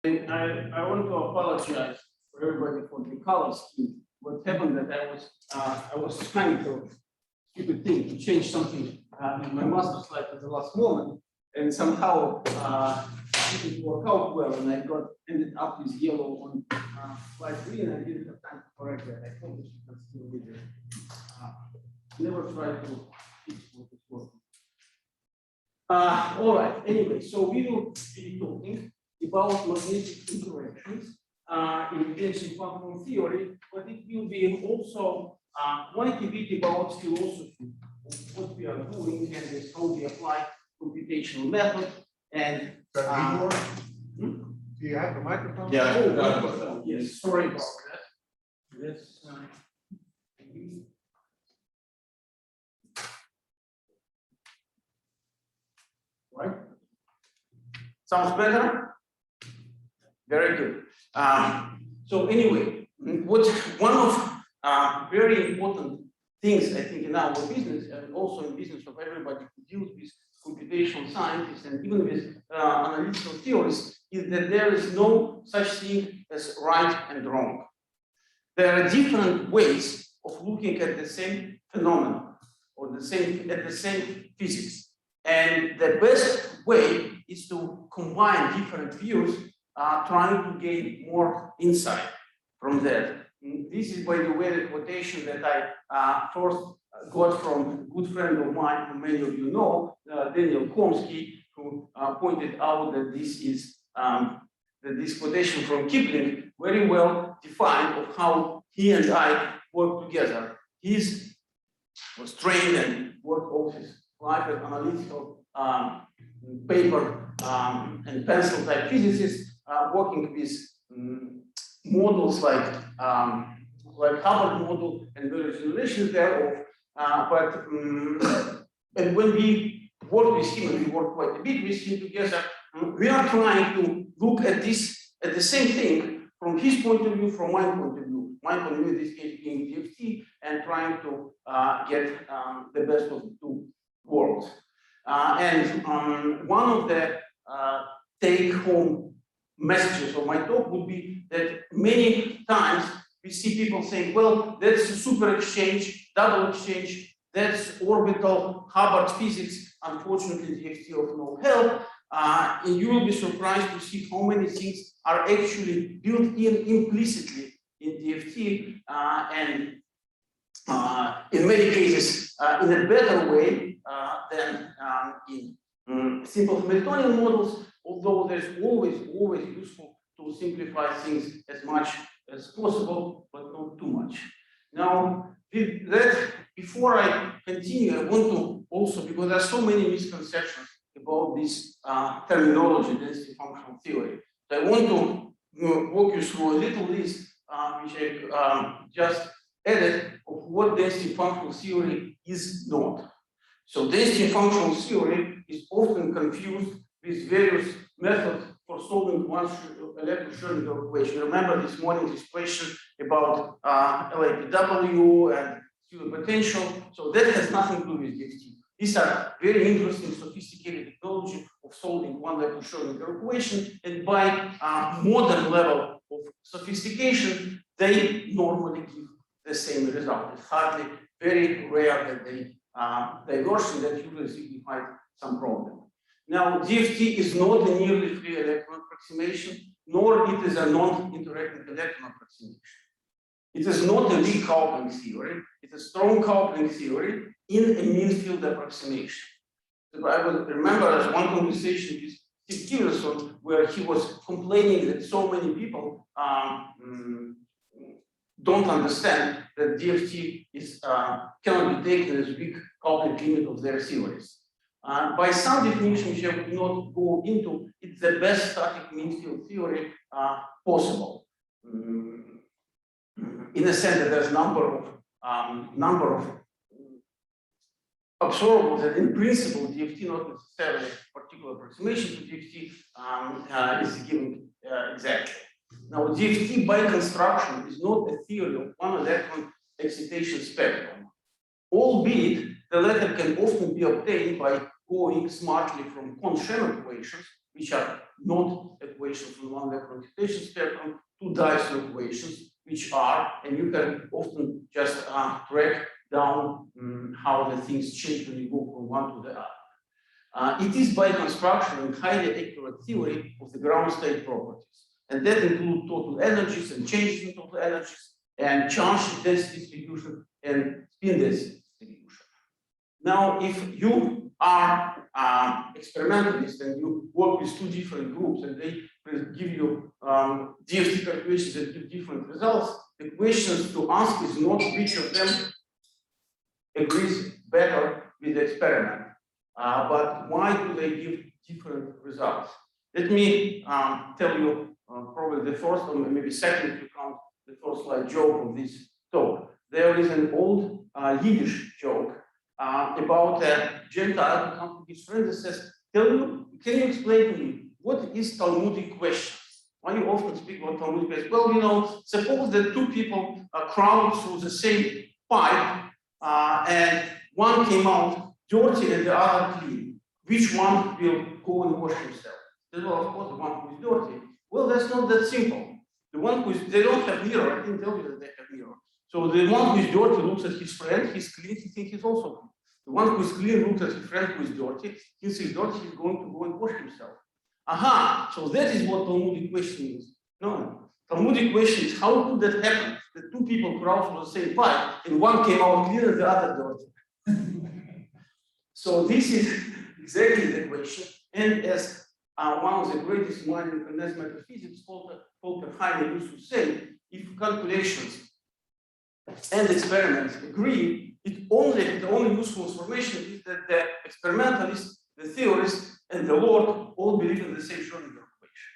I want to apologize for everybody for the color scheme. What happened that I was trying to stupid thing to change something in my master slide at the last moment, and somehow it didn't work out well, and I ended up with yellow on slide 3, and I didn't have time to correct that. I thought you can still read it. Never try to fix what is working. All right. Anyway, so we will be talking about magnetic interactions in density functional theory, but it will be also quite a bit about philosophy of what we are doing and how we apply computational method. And Igor, do you have the microphone? Yeah. Oh, yes. Sorry about that. Let's. Right. Sounds better. Very good. So anyway, one of very important things I think in our business and also in business of everybody who deals with computational scientists and even with analytical theories is that there is no such thing as right and wrong. There are different ways of looking at the same phenomenon or at the same physics. And the best way is to combine different views, trying to gain more insight from that. This is, by the way, the quotation that I first got from a good friend of mine, who many of you know, Daniel Chomsky, who pointed out that this is this quotation from Kipling very well defined of how he and I work together. He was trained and worked all his life as analytical paper and pencil type physicist, working with models like Hubbard model and various relations thereof. And when we work with him, and we work quite a bit with him together, we are trying to look at this, at the same thing from his point of view, from my point of view. My point of view in this case being DFT, and trying to get the best of the two worlds. One of the take-home messages of my talk would be that many times we see people saying, well, that's a super exchange, double exchange, that's orbital Hubbard physics, unfortunately DFT of no help. And you will be surprised to see how many things are actually built in implicitly in DFT, and in many cases in a better way than in simple Hamiltonian models, although there's always useful to simplify things as much as possible, but not too much. Now, with that, before I continue, I want to also, because there are so many misconceptions about this terminology, density functional theory, so I want to walk you through a little list which I just added of what density functional theory is not. So density functional theory is often confused with various methods for solving one electroschrodinger equation. Remember this morning's expression about LAPW and pseudo potential. So that has nothing to do with DFT. These are very interesting, sophisticated technology of solving one electroschrodinger equation, and by modern level of sophistication, they normally give the same result. It's hardly very rare that they diverge, and that usually signifies some problem. Now, DFT is not a nearly free electron approximation, nor it is a non-interacting electron approximation. It is not a weak coupling theory, it's a strong coupling theory in a mean field approximation. So I would remember as one conversation with Steve Tiverson, where he was complaining that so many people don't understand that DFT is cannot be taken as weak coupling limit of their theories. By some definition, which I would not go into, it's the best static mean field theory possible. In a sense that there's a number of observables that in principle DFT, not necessarily particular approximation to DFT, is given exactly. Now, DFT by construction is not a theory of one electron excitation spectrum, albeit the latter can often be obtained by going smartly from Kohn-Sham equations, which are not equations from one vector computation spectrum, two diagonal equations, which are, and you can often just track down how the things change when you go from one to the other. It is by construction and highly accurate theory of the ground state properties. And that includes total energies and changes in total energies and charge density distribution and spin density distribution. Now, if you are experimentalist and you work with two different groups and they give you DFT calculations that give different results, the questions to ask is not which of them agrees better with the experiment, but why do they give different results? Let me tell you probably the first or maybe second if you count the first slide joke of this talk. There is an old Yiddish joke about a Gentile who comes to his friend and says, can you explain to me what is Talmudic questions? Why you often speak about Talmudic questions? Well, you know, suppose that two people crowd through the same pipe and one came out dirty and the other clean. Which one will go and wash himself? Well, of course, the one who is dirty. Well, that's not that simple. The one who is, they don't have mirror. I didn't tell you that they have mirror. So the one who is dirty looks at his friend, he's clean, he thinks he's also clean. The one who is clean looks at his friend who is dirty, he thinks he's dirty, he's going to go and wash himself. Aha, so that is what Talmudic question is. No, Talmudic question is how could that happen? That two people crowd through the same pipe and one came out clean and the other dirty. So this is exactly the question. And as one of the greatest minds in condensed matter physics, Volker Heine, used to say, if calculations and experiments agree, the only useful information is that the experimentalists, the theorists, and the Lord all believe in the same Schrödinger equation.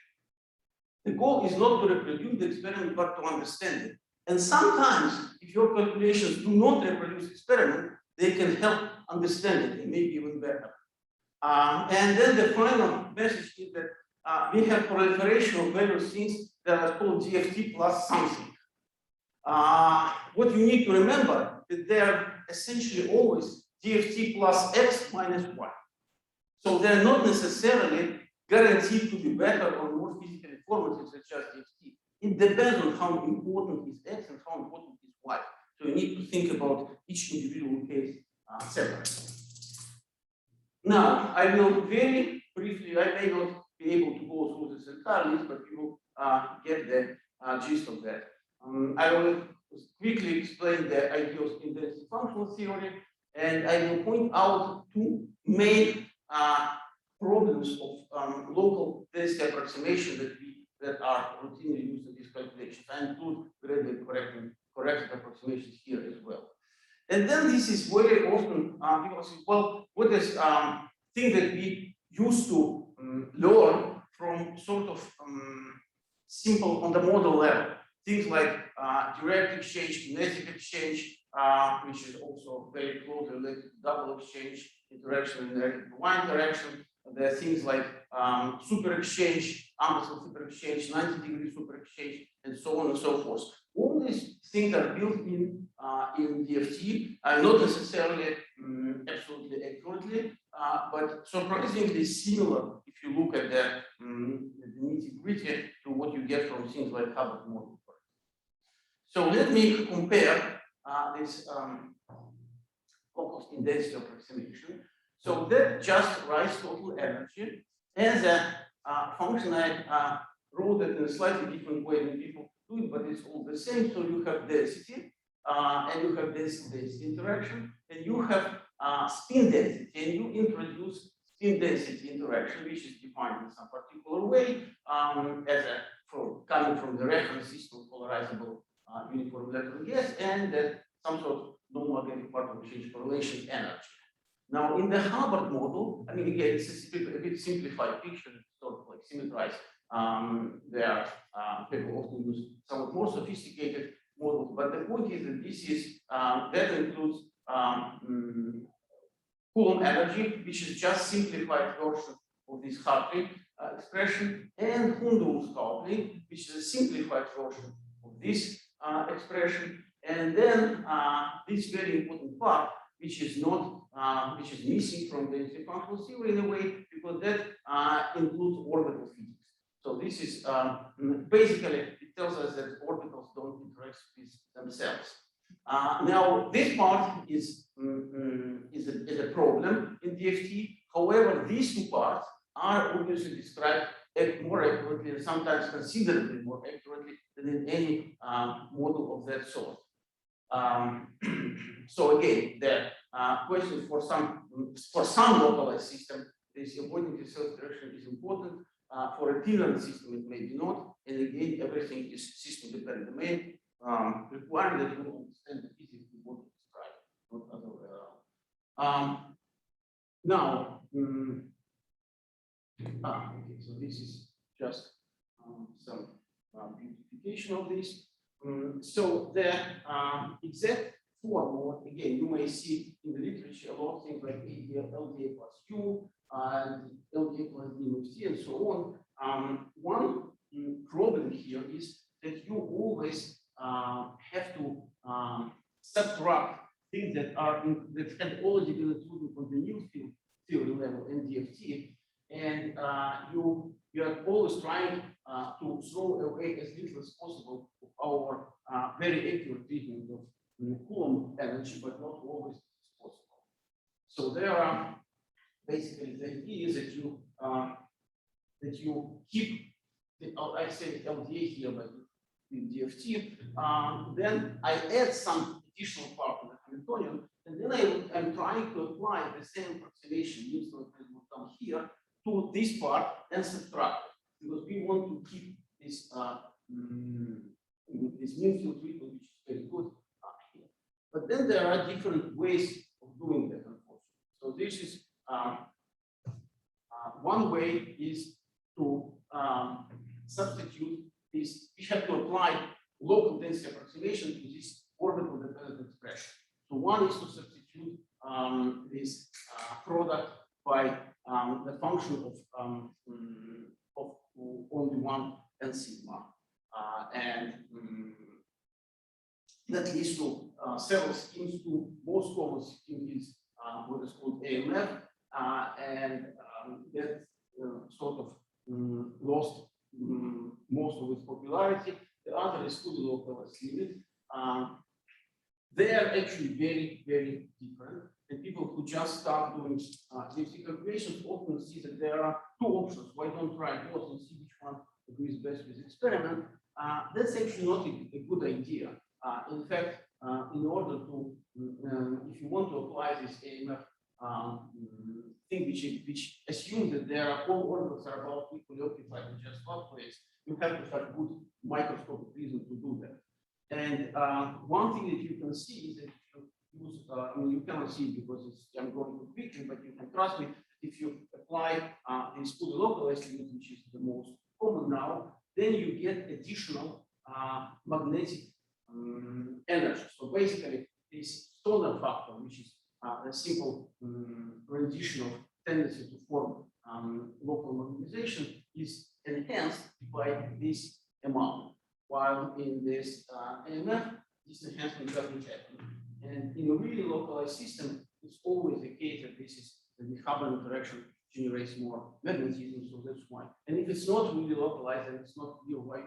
The goal is not to reproduce the experiment, but to understand it. And sometimes, if your calculations do not reproduce the experiment, they can help understand it, and maybe even better. And then the final message is that we have proliferation of various things that are called DFT plus something. What you need to remember is they are essentially always DFT plus X minus Y. So they're not necessarily guaranteed to be better or more physically informative than just DFT. It depends on how important is X and how important is Y. So you need to think about each individual case separately. Now, I will very briefly, I may not be able to go through this entire list, but you will get the gist of that. I will quickly explain the idea of spin density functional theory, and I will point out two main problems of local density approximation that are routinely used in these calculations. I include gradient corrected approximations here as well. And then this is very often people say, well, what is thing that we used to learn from sort of simple on the model level. Things like direct exchange, kinetic exchange, which is also very closely related to double exchange, interaction and Y interaction. There are things like super exchange, ampersand super exchange, 90-degree super exchange, and so on and so forth. All these things are built in DFT, not necessarily absolutely accurately, but surprisingly similar if you look at the nitty-gritty to what you get from things like Hubbard model. So let me compare this local spin density approximation. So that just writes total energy as a function. I wrote it in a slightly different way than people do it, but it's all the same. So you have density, and you have density interaction, and you have spin density, and you introduce spin density interaction, which is defined in some particular way as coming from the reference system of polarizable uniform electron gas, and that some sort of non-magnetic particle exchange correlation energy. Now, in the Hubbard model, I mean, again, it's a bit simplified picture, sort of like symmetrized. There are people often use somewhat more sophisticated models, but the point is that this is that includes Coulomb energy, which is just simplified version of this Hartree expression, and Hundorff's coupling, which is a simplified version of this expression, and then this very important part, which is not, which is missing from the density functional theory in a way, because that includes orbital physics. So this is basically, it tells us that orbitals don't interact with themselves. Now, this part is a problem in DFT. However, these two parts are obviously described more accurately and sometimes considerably more accurately than in any model of that sort. So again, the question for some localized system, this avoiding the self-direction is important. For a tiered system, it may be not. And again, everything is system dependent. The main requirement that you understand the physics you want to describe, not other way around. Now, okay, so this is just some beautification of this. So the exact form, again, you may see in the literature a lot of things like LDA plus Q, and LDA plus DMFT, and so on. One problem here is that you always have to subtract things that had already been included on the new field theory level in DFT, and you are always trying to throw away as little as possible of our very accurate treatment of Coulomb energy, but not always possible. So there are basically the idea is that you keep the, I say LDA here, but in DFT. Then I add some additional part of the Hamiltonian, and then I'm trying to apply the same approximation used down here to this part and subtract it, because we want to keep this this mean field treatment, which is very good here. But then there are different ways of doing that, unfortunately. So this is one way is to substitute this. We have to apply local density approximation to this orbital dependent expression. So one is to substitute this product by the function of only one and sigma, and that leads to several schemes. To most common scheme is what is called AMF, and that sort of lost most of its popularity. The other is fully localized limit. They are actually very, very different. And people who just start doing DFT calculations often see that there are two options. Why don't try both and see which one agrees best with experiment? That's actually not a good idea. In fact, in order to, if you want to apply this AMF thing, which assumes that there are all orbitals are about equally occupied with just one place, you have to have good microscopic reason to do that. And one thing that you can see is that if you use, I mean, you cannot see it because I'm going too quickly, but you can trust me. If you apply this fully localized limit, which is the most common now, then you get additional magnetic energy. So basically, this Stoner factor, which is a simple rendition of tendency to form local magnetization, is enhanced by this amount. While in this AMF, this enhancement doesn't happen. And in a really localized system, it's always the case that this is the Hubble interaction generates more magnetism, so that's why. And if it's not really localized, then it's not real white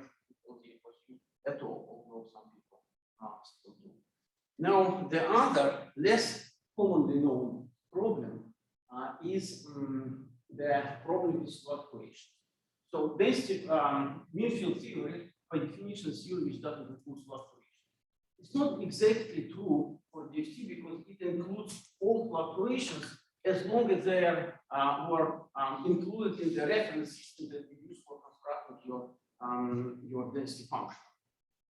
at all, although some people still do. Now, the other less commonly known problem is the problem with fluctuation. So basic mean field theory, by definition, is theory which doesn't include fluctuation. It's not exactly true for DFT because it includes all fluctuations as long as they are were included in the reference system that we use for constructing your density function.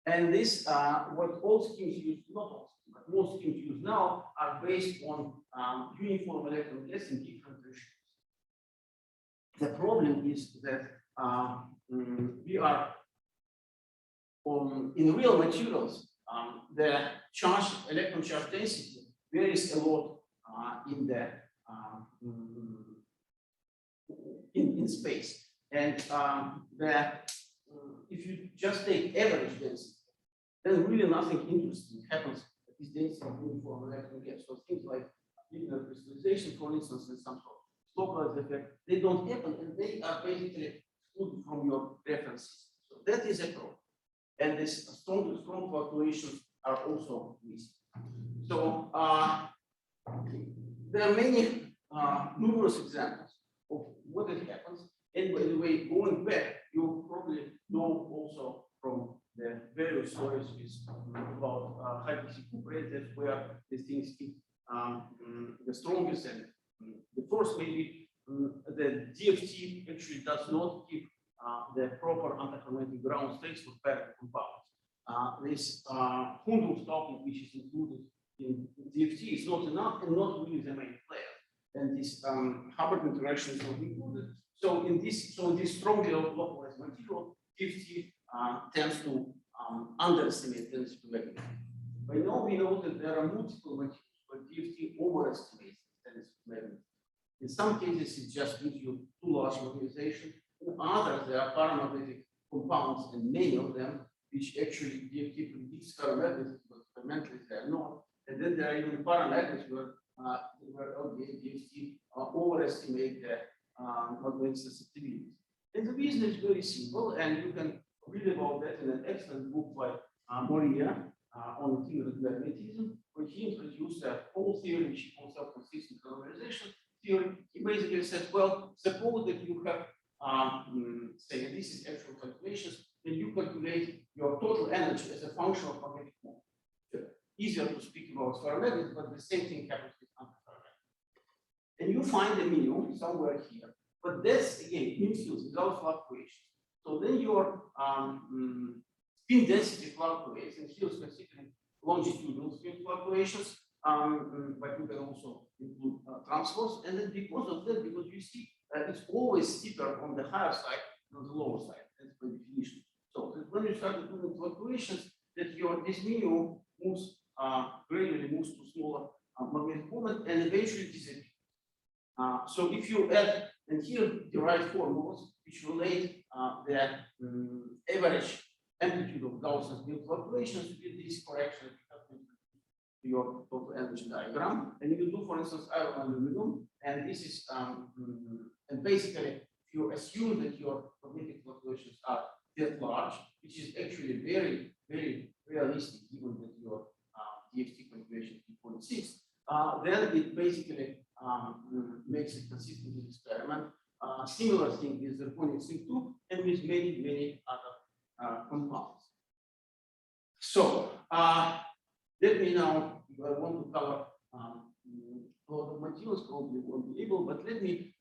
And this, what all schemes use, not all schemes, but most schemes use now are based on uniform electron gas in different regimes. The problem is that we are in real materials, the electron charge density varies a lot in the in space, and if you just take average density, then really nothing interesting happens at this density of uniform electron gas. So things like linear crystallization, for instance, and some sort. localized effect, they don't happen, and they are basically excluded from your references. So that is a problem. And this strong fluctuations are also missing. So there are many numerous examples of what it happens. And by the way, going back, you probably know also from the various stories about high-frequency operators where the things keep the strongest, and the first maybe the DFT actually does not keep the proper antichromatic ground states for parallel compounds. This Hundruf topic, which is included in DFT, is not enough and not really the main player. And this Hubbard interaction is not included. So in this strongly localized material, DFT tends to underestimate density magnetism. By now we know that there are multiple materials where DFT overestimates density magnetism. In some cases, it just gives you too large magnetization. In others, there are paramagnetic compounds, and many of them, which actually DFT predicts ferromagnetism, but fundamentally they are not. And then there are even paramagnets where DFT overestimate the magnetic susceptibilities. And the reason is very simple, and you can read about that in an excellent book by Moria on theory of magnetism, where he introduced a whole theory which he calls self-consistent polarization theory. He basically said, well, suppose that you have say this is actual calculations, then you calculate your total energy as a function of magnetic moment. Easier to speak about ferromagnetism, but the same thing happens with antiferromagnetism. And you find a minimum somewhere here, but that's again in fields without fluctuations. So then your spin density fluctuates, and here is considering longitudinal spin fluctuations, but you can also include transverse. And then because of that, because you see it's always steeper on the higher side than the lower side. That's by definition. So that when you start doing fluctuations, that this minimum moves gradually moves to smaller magnetic moment and eventually disappears. So if you add, and here derived formulas which relate the average amplitude of Gaussian spin fluctuations with this correction to your total energy diagram, and you do, for instance, iron and aluminum, and this is and basically if you assume that your magnetic fluctuations are that large, which is actually very, very realistic given that your DFT calculation is 0.6, then it basically makes it consistent with experiment. Similar thing is zirconium zinc 2 and with many, many other compounds. So let me now, if I want to cover a lot of materials, probably won't be able, but let me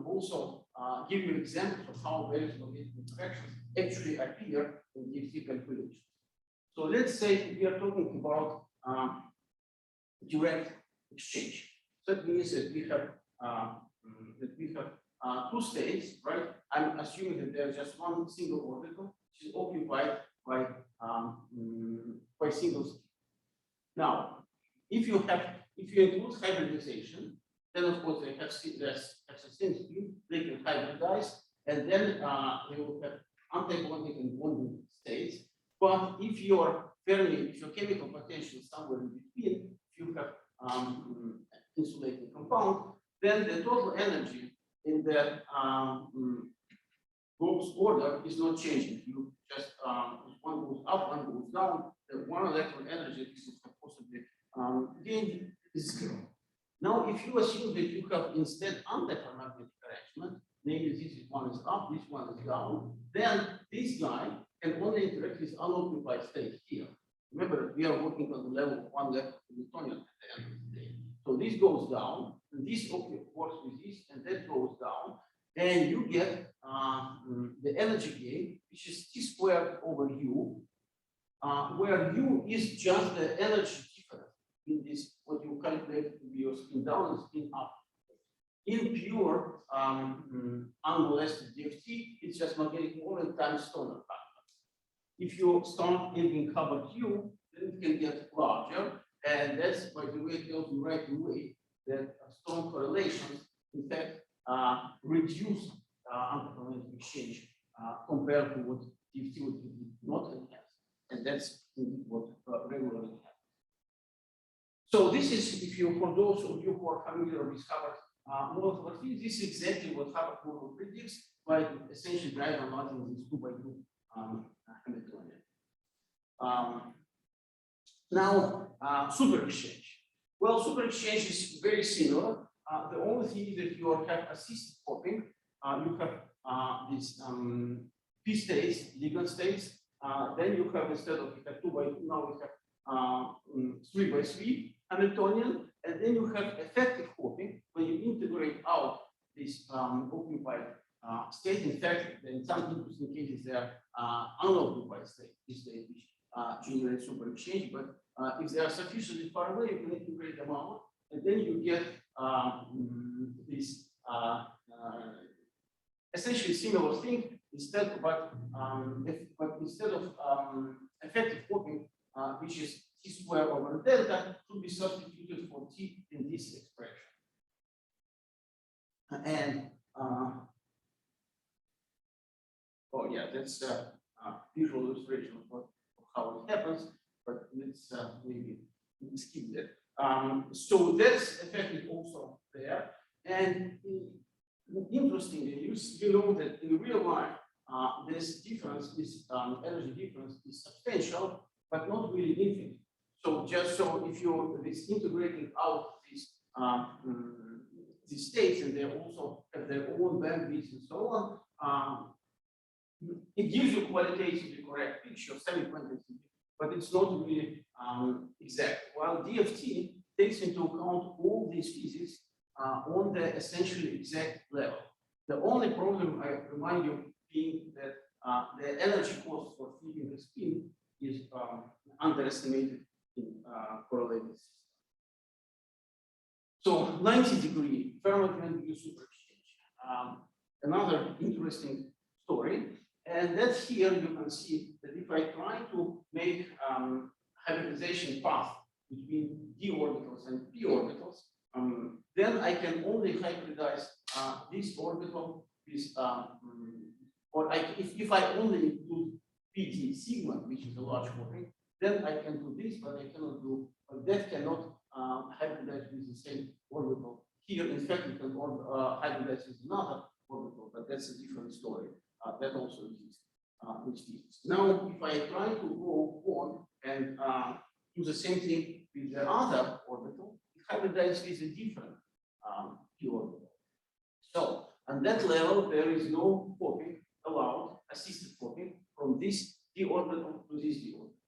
also give you examples of how various magnetic interactions actually appear in DFT calculations. So let's say we are talking about direct exchange. That means that we have two states, right? I'm assuming that there's just one single orbital which is occupied by single state. Now, if you include hybridization, then of course they have the same spin, they can hybridize, and then they will have antibonding and bonding states. But if your chemical potential is somewhere in between, if you have insulating compound, then the total energy in the Gauss order is not changing. You just one goes up, one goes down. The one electron energy is possibly gained is zero. Now, if you assume that you have instead antiferromagnetic arrangement, namely this one is up, this one is down, then this guy can only interact with unoccupied state here. Remember, we are working on the level of one electron Newtonian at the end of the day. So this goes down, and this works with this, and that goes down, and you get the energy gain, which is T squared over U, where U is just the energy difference in this, what you calculate to be your spin down and spin up. In pure unmolested DFT, it's just magnetic moment times Stoner factor. If you start adding Hubbard Q, then it can get larger, and that's, by the way, tells you right away that strong correlations, in fact, reduce antiferromagnetic exchange compared to what DFT would not enhance, and that's what regularly happens. So this is, if you, for those of you who are familiar with Hubbard molecular field. This is exactly what Hubbard model predicts by essentially diagonalizing this 2 by 2 Hamiltonian. Now, super exchange. Well, super exchange is very similar. The only thing is that you have assisted hopping. You have these p states, ligand states. Then you have, instead of 2 by 2, now we have 3 by 3 Hamiltonian. And then you have effective hopping when you integrate out this occupied state. In fact, in some interesting cases, they are unoccupied state, which generate super exchange. But if they are sufficiently far away, you can integrate them out, and then you get this essentially similar thing. Instead, but instead of effective hopping, which is t squared over delta, should be substituted for t in this expression. And oh yeah, that's a visual illustration of how it happens. But let's maybe skip that. So that's effective also there. And interestingly, you know that in real life, this difference, this energy difference is substantial, but not really infinite. So just so if you're integrating out these states, and they also have their own bandwidth and so on, it gives you qualitatively correct picture, semi-quantitative, but it's not really exact. While DFT takes into account all these physics on the essentially exact level. The only problem, I remind you, being that the energy cost for flipping the spin is underestimated in correlated systems. So 90-degree ferromagnetic super exchange. Another interesting story. And that here you can see that if I try to make hybridization path between d orbitals and p orbitals, then I can only hybridize this orbital with, if I only include PD sigma, which is a large hopping, then I can do this, but I cannot do, that cannot hybridize with the same orbital. Here, in fact, you can hybridize with another orbital, but that's a different story. That also exists in physics. Now, if I try to go on and do the same thing with the other orbital, it hybridizes with a different p orbital. So, on that level, there is no hopping allowed, assisted hopping from this d orbital to this d orbital.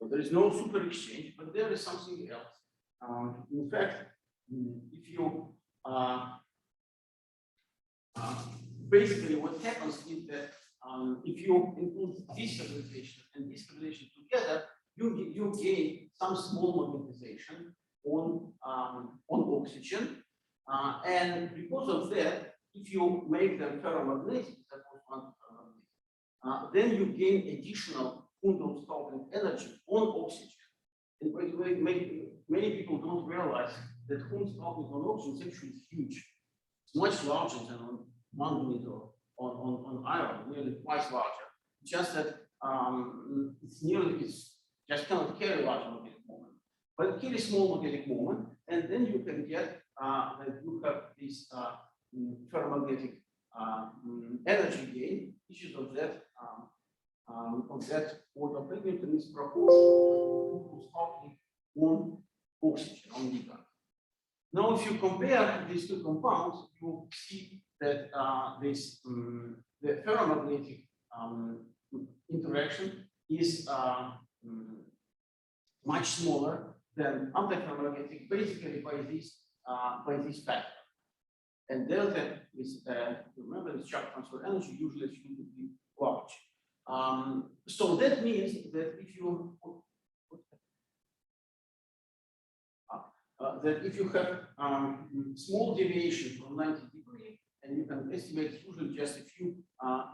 So there is no super exchange, but there is something else. In fact, if you basically what happens is that if you include this stabilization and this stabilization together, you gain some small magnetization on oxygen, and because of that, if you make them ferromagnetic, that was one ferromagnetic, then you gain additional Hundel-Stauffling energy on oxygen. And by the way, many people don't realize that Hundel-Stauffling on oxygen is actually huge. It's much larger than on manganese or on iron, nearly twice larger. Just that it's just cannot carry large magnetic moment, but it carries small magnetic moment, and then you can get that you have this ferromagnetic energy gain, which is of that order of magnitude is proportional to Stauffling on oxygen on ligand. Now, if you compare these two compounds, you see that the ferromagnetic interaction is much smaller than antiferromagnetic, basically by this factor. And delta is, remember, the charge transfer energy usually assumed to be large. So that means that if you have small deviation from 90 degrees, and you can estimate usually just a few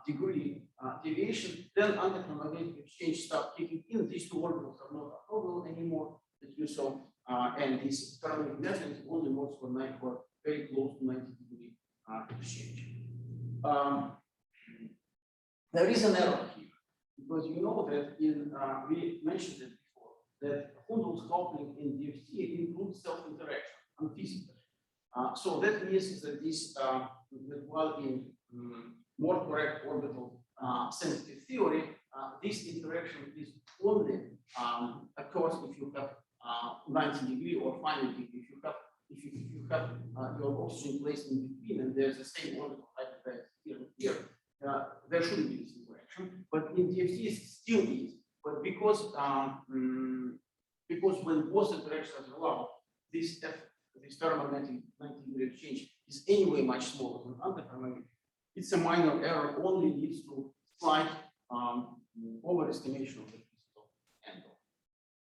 degree deviation, then antiferromagnetic exchange start kicking in. These two orbitals are not orthogonal anymore that you saw, and this ferromagnetic mechanism only works for very close to 90 degree exchange. There is an error here, because you know that we mentioned it before, that Hundel-Stauffling in DFT includes self-interaction and physically. So that means that this, that while in more correct orbital sensitive theory, this interaction is only occurs if you have 90-degree or final degree. If you have your oxygen placed in between and there's the same orbital hybrid here and here, there shouldn't be this interaction. But in DFT it still is. But because when both interactions are allowed, this ferromagnetic 90-degree exchange is anyway much smaller than antiferromagnetic. It's a minor error, only leads to slight overestimation of the crystal angle.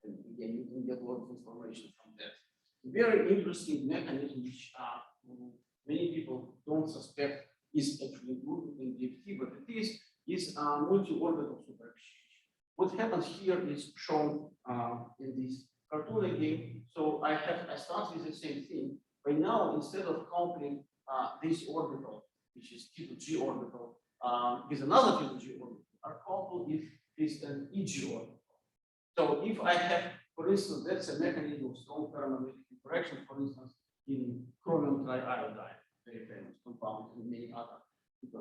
And again, you can get a lot of information from that. Very interesting mechanism, which many people don't suspect is actually included in DFT, but it is multi-orbital superexchange. What happens here is shown in this cartoon again. So I start with the same thing. By now, instead of coupling this orbital, which is T to G orbital, with another T to G orbital, are coupled with an EG orbital. So if I have, for instance, that's a mechanism of strong ferromagnetic interaction, for instance, in chromium triiodide, very famous compound, and many other.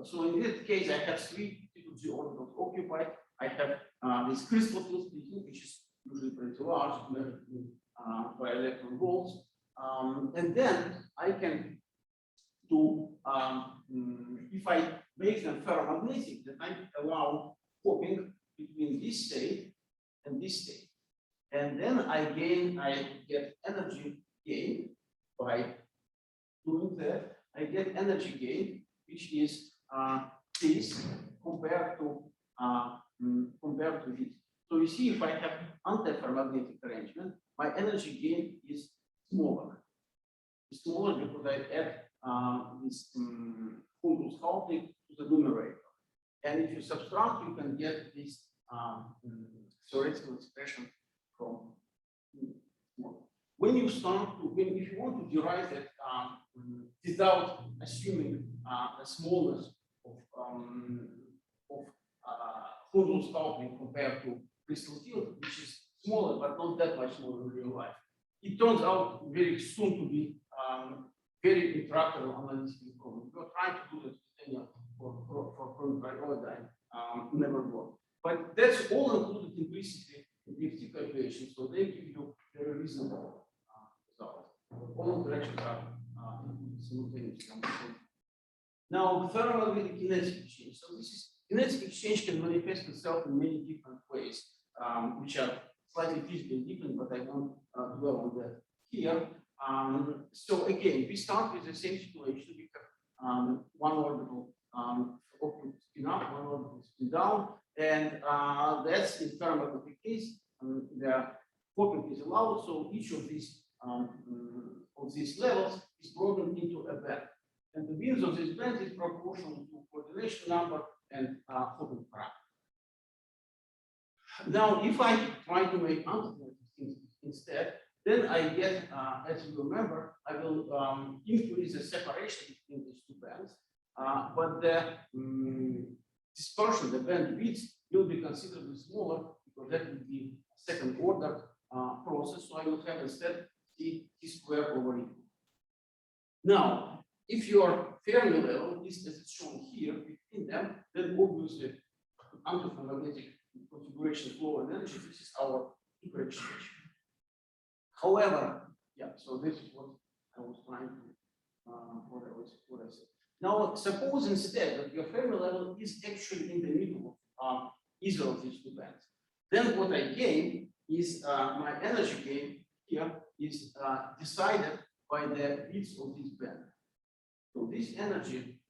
So in this case, I have 3 T to G orbitals occupied. I have this crystal field splitting, which is usually pretty large, measured by electron volts. And then I can do, if I make them ferromagnetic, then I allow hopping between this state and this state. And then I get energy gain by doing that. I get energy gain, which is this compared to this. So you see, if I have antiferromagnetic arrangement, my energy gain is smaller. It's smaller because I add this Hund's coupling to the numerator. And if you subtract, you can get this theoretical expression from when you start to, if you want to derive that without assuming the smallness of Hund's coupling compared to crystal field, which is smaller but not that much smaller in real life, it turns out very soon to be very intractable analytical problem. We're trying to do that for chromium triiodide, never worked. But that's all included implicitly in DFT calculations, so they give you very reasonable results. All interactions are simultaneously. Now, ferromagnetic kinetic exchange. So this is kinetic exchange can manifest itself in many different ways, which are slightly physically different, but I won't dwell on that here. So again, we start with the same situation. We have one orbital spin up, one orbital spin down, and that's in ferromagnetic case. The hopping is allowed, so each of these levels is broken into a band, and the width of this band is proportional to coordination number and hopping parameter. Now, if I try to make antiferromagnetic things instead, then I get, as you remember, I will increase the separation between these two bands, but the dispersion, the bandwidth, will be considerably smaller because that will be a second order process. So I will have instead T squared over E. Now, if your Fermi level is as it's shown here between them, then obviously antiferromagnetic configuration flow and energy, this is our super exchange. However, yeah, so this is what I was trying to, what I said. Now, suppose instead that your Fermi level is actually in the middle of either of these two bands. Then what I gain is my energy gain here is decided by the width of this band. So this energy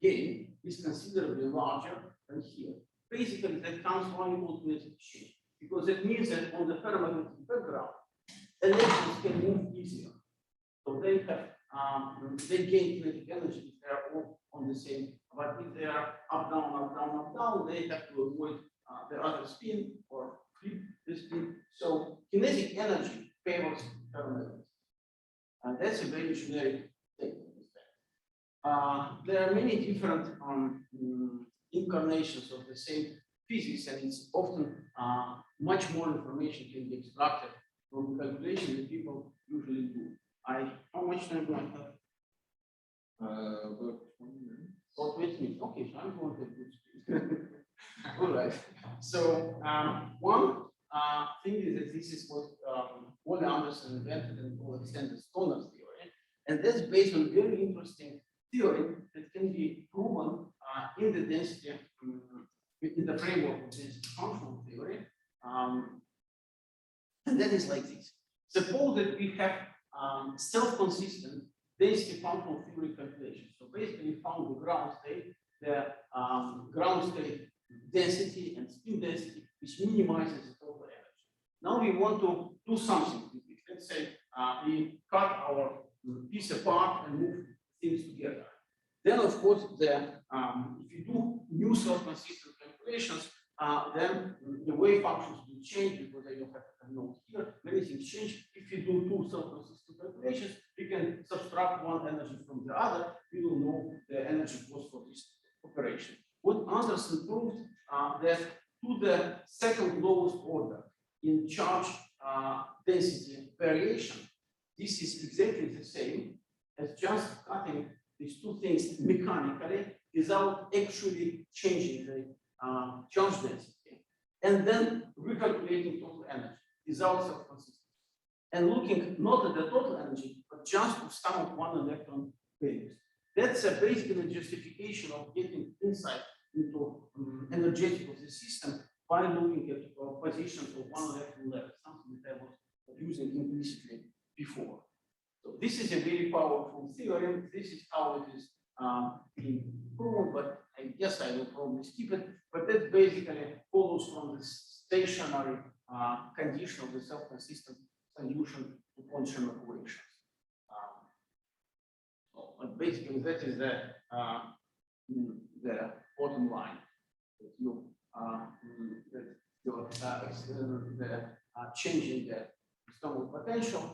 gain is considerably larger than here. Basically, that comes from equal kinetic exchange, because it means that on the ferromagnetic background, electrons can move easier. So they have they gain kinetic energy if they are all on the same. But if they are up, down, up, down, up, down, they have to avoid the other spin or flip the spin. So kinetic energy favors ferromagnetism, and that's a very generic statement. There are many different incarnations of the same physics, and it's often much more information can be extracted from calculation that people usually do. How much time do I have? About 20 minutes. Or 20 minutes. Okay, so I'm going to good speed. All right. So one thing is that this is what Ole Anderson invented and called extended Stoner's theory, and that's based on very interesting theory that can be proven in the density in the framework of density functional theory. And that is like this. Suppose that we have self-consistent density functional theory calculation. So basically found the ground state density and spin density, which minimizes the total energy. Now we want to do something with it. Let's say we cut our piece apart and move things together. Then, of course, if you do new self-consistent calculations, then the wave functions will change because I don't have a node here. Many things change. If you do two self-consistent calculations, we can subtract one energy from the other. We will know the energy cost for this operation. What Anderson proved that to the second lowest order in charge density variation, this is exactly the same as just cutting these two things mechanically without actually changing the charge density, and then recalculating total energy without self-consistency, and looking not at the total energy, but just to sum of one electron values. That's basically a justification of getting insight into energetic of the system by looking at positions of one electron level, something that I was using implicitly before. So this is a very powerful theorem. This is how it is being proven, but I guess I will probably skip it. But that basically follows from the stationary condition of the self-consistent solution to functional equations. But basically, that is the bottom line. That you changing the external potential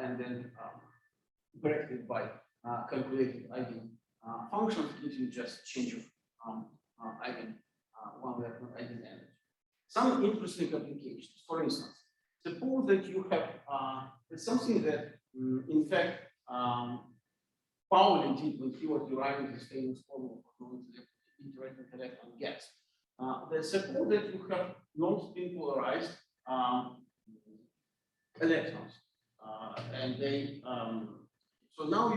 and then corrected by calculated eigen functions, gives you just change of eigen one electron eigen energy. Some interesting applications. For instance, suppose that you have something that, in fact, Pauli did when he was deriving this famous formula for interacting electron gas. Suppose that you have non-spin polarized electrons, and they. So now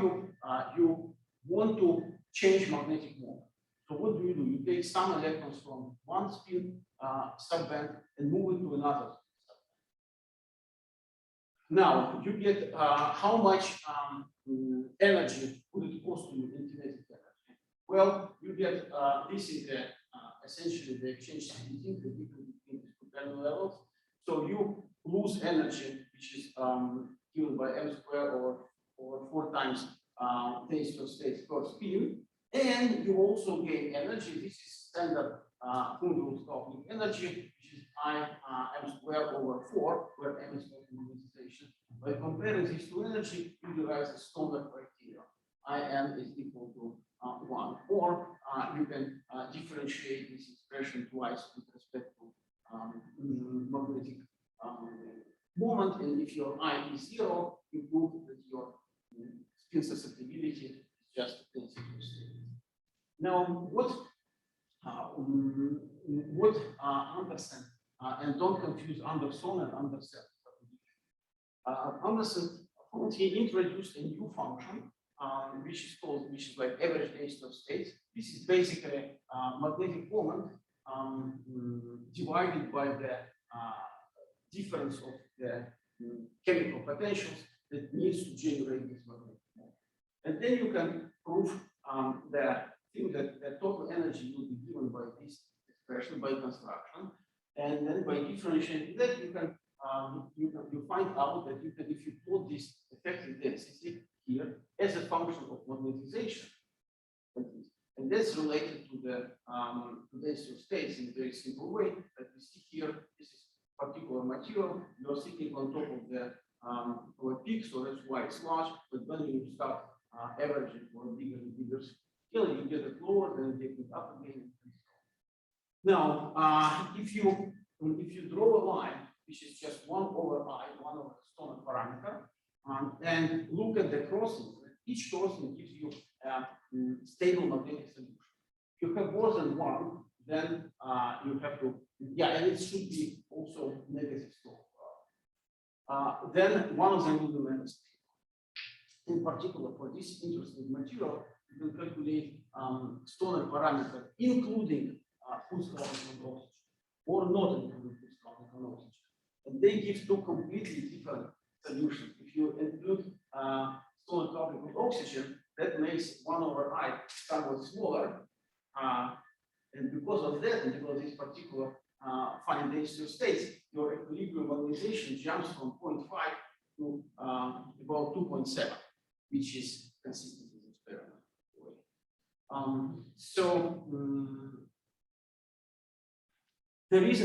you want to change magnetic moment. So what do? You take some electrons from one spin subband and move it to another. Now you get how much energy would it cost you in kinetic energy? Well, you get this is the essentially the exchange splitting, the difference between these two terminal levels. So you lose energy, which is given by m squared or 4 times density of states per spin, and you also gain energy. This is standard Hundrew's-Kaufman energy, which is I m squared over 4, where m is magnetization. By comparing these two energy, you derive the Stoner criteria. In is equal to 1, or you can differentiate this expression twice with respect to magnetic moment, and if your I is 0, you prove that your spin susceptibility is just density of state. Now, what Anderson and don't confuse Anderson and Anderson. Anderson found he introduced a new function which is like average density of states. This is basically magnetic moment divided by the difference of the chemical potentials that needs to generate this magnetic moment. And then you can prove the thing that the total energy will be given by this expression by construction, and then by differentiating that you can you find out that you can, if you plot this effective density here as a function of magnetization, and that's related to the density of states in a very simple way that we see here. This is particular material. You're sitting on top of the peak, so that's why it's large. But when you start averaging for a bigger and bigger scale, you get it lower, then you get it up again. Now, if you draw a line, which is just 1 over I, 1 over the Stoner parameter, and look at the crossing. Each crossing gives you a stable magnetic solution. If you have more than one, then you have to, and it should be also negative slope. Then one of them will be minus stable. In particular, for this interesting material, you can calculate Stoner parameter, including Fuchs coefficient of oxygen, or not including Fuchs coefficient of oxygen. And they give two completely different solutions. If you include Stoner coefficient of oxygen, that makes 1/I somewhat smaller. And because of that, and because of this particular finite density states, your equilibrium organization jumps from 0.5 to about 2.7, which is consistent with experiment.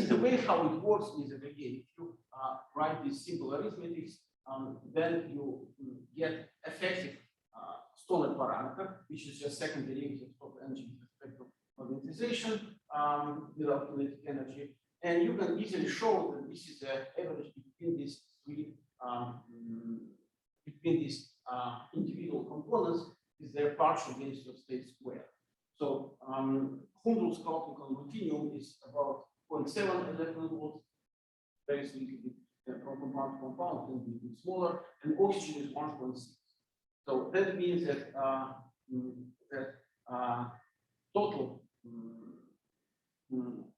The way how it works is that again, if you write this simple arithmetic, then you get effective Stoner parameter, which is just second derivative of energy with respect to magnetization without kinetic energy. And you can easily show that this is the average between these three, individual components is their partial density of state square. So Hundel's Kaufman ruthenium is about 0.7 electron volts, very significant from compound to compound, can be a bit smaller, and oxygen is 1.6. So that means that total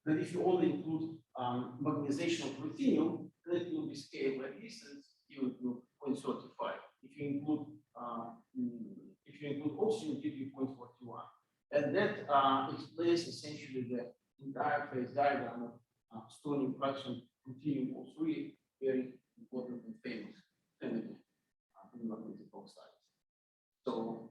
that if you only include magnetization of ruthenium, then it will be scaled like this and it's given to 0.35. If you include oxygen, it gives you 0.41. And that explains essentially the entire phase diagram of stonium fraction ruthenium-O3, very important and famous chemical in magnetic oxides. So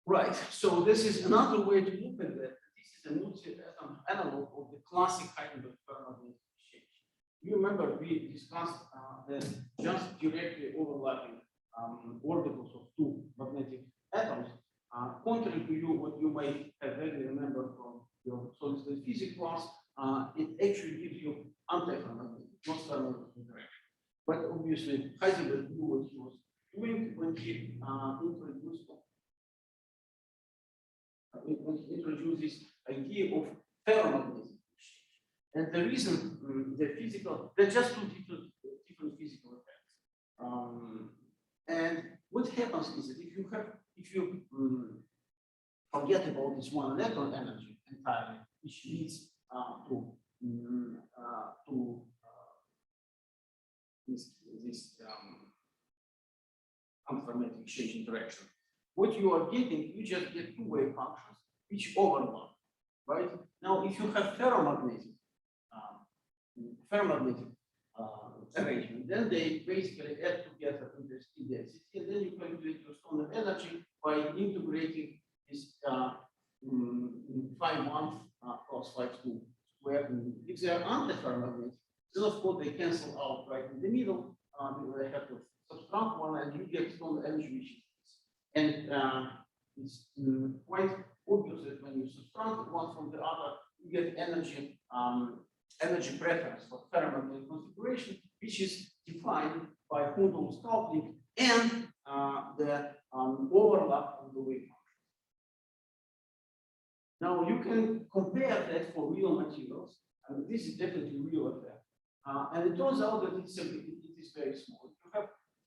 right, so this is another way to look at that. This is a multi-atom analog of the classic Heisenberg ferromagnetic exchange. You remember we discussed that just directly overlapping orbitals of two magnetic atoms, contrary to what you might have already remembered from your solid state physics class, it actually gives you anti-ferromagnetic, not ferromagnetic interaction. But obviously, Heisenberg knew what he was doing when he introduced this idea of ferromagnetic exchange. And the reason, they're just two different physical effects. And what happens is that if you forget about this one electron energy entirely, which leads to this antiferromagnetic exchange interaction, what you are getting, you just get two wave functions which overlap, right? Now, if you have ferromagnetic arrangement, then they basically add together in the speed density, and then you calculate your Stoner energy by integrating this phi1 cross phi2 square. If they are antiferromagnetic, then of course they cancel out right in the middle. They have to subtract one, and you get Stoner energy, which is this. And it's quite obvious that when you subtract one from the other, you get energy preference for ferromagnetic configuration, which is defined by Hundel's coupling and the overlap of the wave function. Now you can compare that for real materials, and this is definitely real effect. And it turns out that it is very small.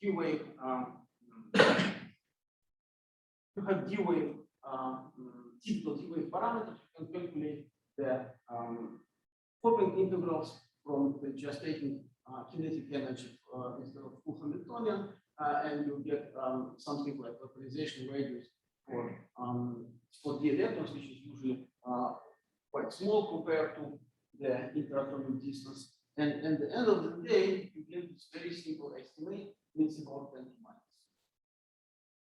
You have D-wave, typical D-wave parameters. You can calculate the Hoping integrals from just taking kinetic energy instead of full Hamiltonian, and you get something like localization radius for the electrons, which is usually quite small compared to the interatomic distance. And at the end of the day, you get this very simple estimate, it's about 10 to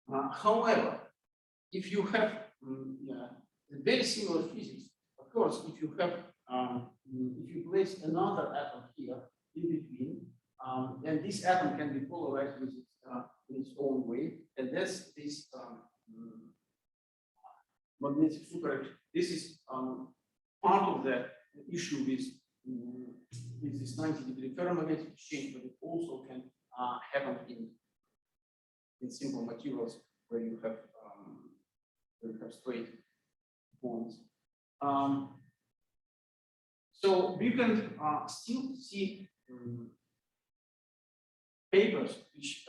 minus. However, if you have very similar physics, of course, if you place another atom here in between, then this atom can be polarized with its own way, and that's this magnetic superposition. This is part of the issue with this 90-degree ferromagnetic exchange, but it also can in simple materials where you have straight bonds. So you can still see papers which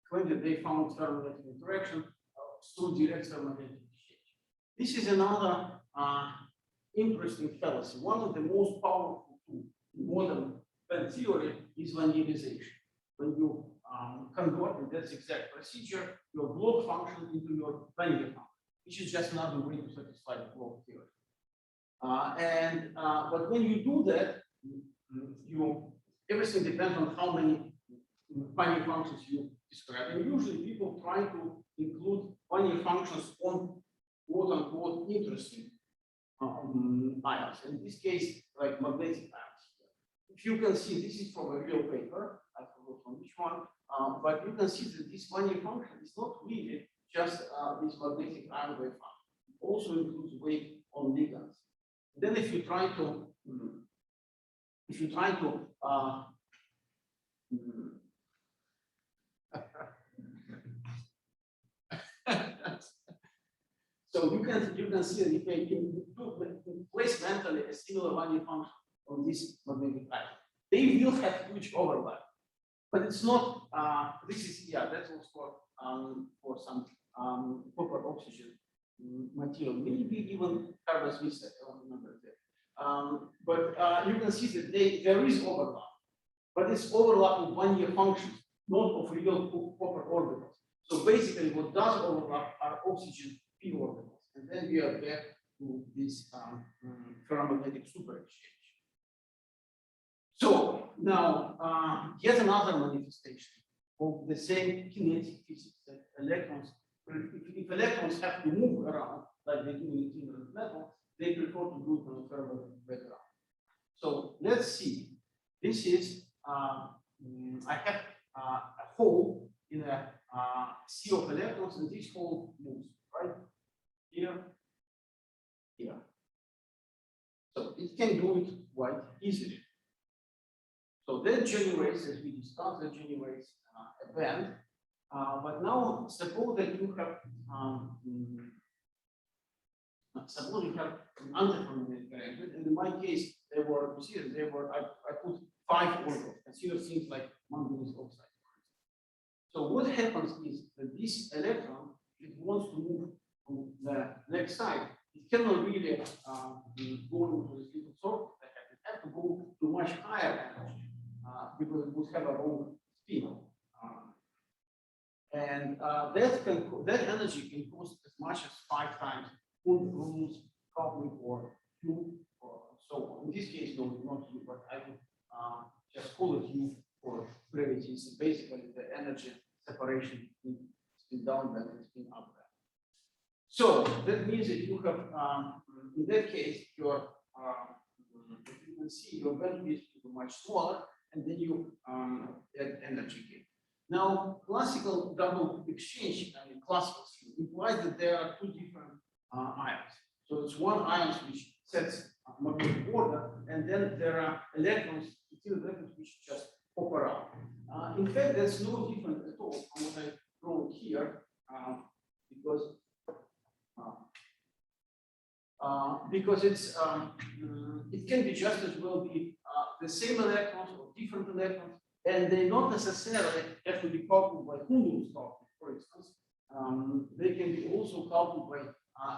claim that they found ferromagnetic interaction through direct ferromagnetic exchange. This is another interesting fallacy. One of the most powerful tools in modern band theory is linearization. When you convert, and that's exact procedure, your block function into your linear function, which is just another way to satisfy the block theory. But when you do that, everything depends on how many linear functions you describe. And usually people try to include linear functions on quote unquote interesting ions. In this case, like magnetic ions. If you can see, this is from a real paper, I forgot from which one, but you can see that this linear function is not really just this magnetic ion wave function. It also includes weight on ligands. Then if you try to so you can see that if you place mentally a similar linear function on this magnetic ion, they will have huge overlap. But it's not. This is that was for some copper oxygen material, maybe even carbon Swiss, I don't remember that. But you can see that there is overlap, but it's overlap with linear functions, not of real copper orbitals. So basically, what does overlap are oxygen p orbitals, and then we are back to this ferromagnetic super exchange. So now, yet another manifestation of the same kinetic physics that electrons, if electrons have to move around like they do in inert metal, they prefer to do it on a ferromagnetic background. So let's see. This is I have a hole in a sea of electrons, and this hole moves right here, here. So it can do it quite easily. So that generates, as we discussed, that generates a band. But now suppose that you have an antiferromagnetic arrangement, and in my case, I put 5 orbitals. Consider things like manganese oxide. So what happens is that this electron, it wants to move to the next side. It cannot really go into this little circle. It has to go to much higher energy because it would have a wrong spin. That energy can cost as much as 5 times Coulomb coupling or Q or so on. In this case, no, not Q, but I would just call it U for brevity. It's basically the energy separation between spin down band and spin up band. So that means that you have, in that case, your if you can see your bandwidth is much smaller, and then you add energy gain. Now, classical double exchange, classical implies that there are 2 different ions. So it's one ion which sets magnetic order, and then there are electrons, which just pop around. In fact, that's no different at all from what I've drawn here, because it's it can be just as well be the same electrons or different electrons, and they not necessarily have to be coupled by Coulomb coupling, for instance. They can be also coupled by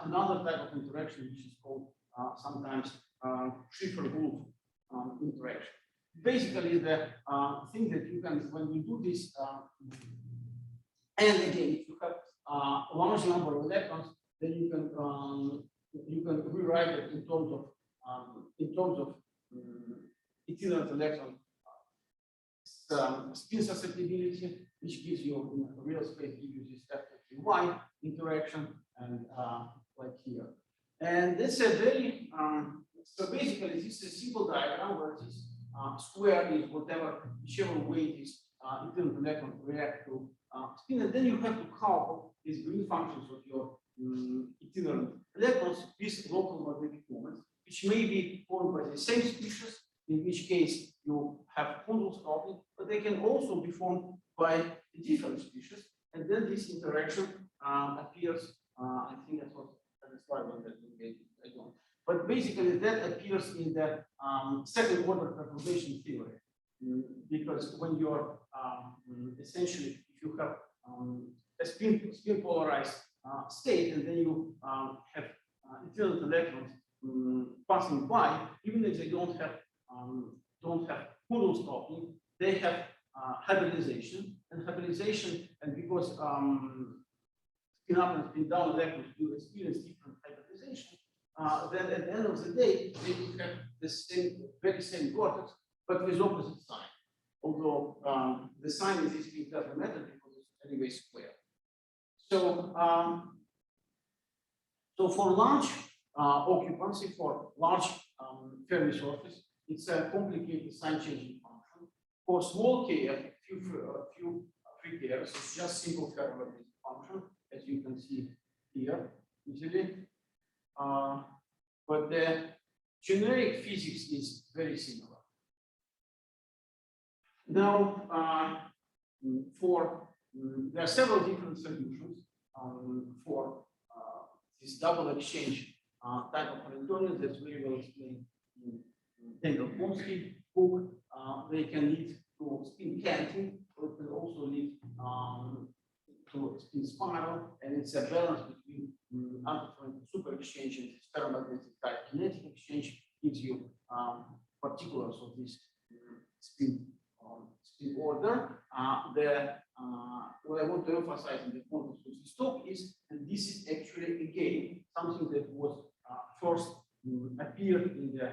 another type of interaction, which is called sometimes Schiffer-Wolff interaction. Basically, the thing that you can, when you do this, and again, if you have a large number of electrons, then you can rewrite it in terms of itinerant electron spin susceptibility, which gives you in real space gives you this FQM interaction, and like here. And this is a very so basically this is a simple diagram where this square is whichever way this itinerant electron react to spin, and then you have to couple these green functions of your itinerant electrons with local magnetic moments, which may be formed by the same species, in which case you have Coulomb coupling, but they can also be formed by different species, and and then this interaction appears. I think that was the slide on that we gave. I don't. But basically, that appears in the second order perturbation theory, because when you're essentially, if you have a spin polarized state, and then you have infinite electrons passing by, even if they don't have Coulomb stopping, they have hybridization, and because spin up and spin down electrons do experience different hybridization, then at the end of the day, they will have the very same vortex, but with opposite sign. Although the sign is this thing doesn't matter because it's anyway square. So, so for large occupancy, for large Fermi surface, it's a complicated sign changing function. For small k, a few free pairs, it's just simple ferromagnetic function, as you can see here easily. But the generic physics is very similar. Now, there are several different solutions for this double exchange type of Hamiltonian that's very well explained in Tangle-Pomsky book. They can lead to spin canting, or it can also lead to spin spiral, and it's a balance between super exchange and ferromagnetic type kinetic exchange gives you particulars of this spin order. What I want to emphasize in the context of this talk is that this is actually again something that was first appeared in the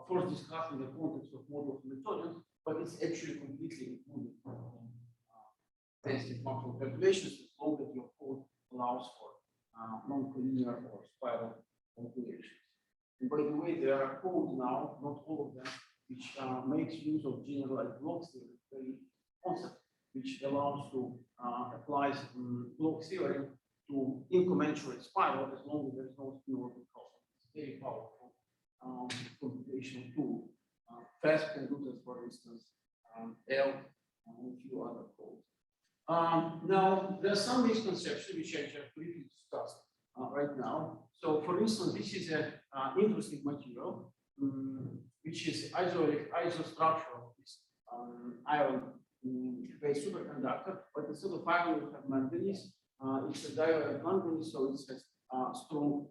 first discussed in the context of model Hamiltonians, but it's actually completely included in basic functional calculations as long as your code allows for non-collinear or spiral calculations. And by the way, there are codes now, not all of them, which makes use of generalized block theory concept, which allows to apply block theory to incommensurate spiral as long as there is no spin order problem. It's a very powerful computational tool. Fast can do that, for instance, L and a few other codes. Now, there are some misconceptions which I just briefly discussed right now. So, for instance, this is an interesting material, which is isostructure of this iron-based superconductor, but instead of iron, we have manganese. It's a diode manganese, so it has strong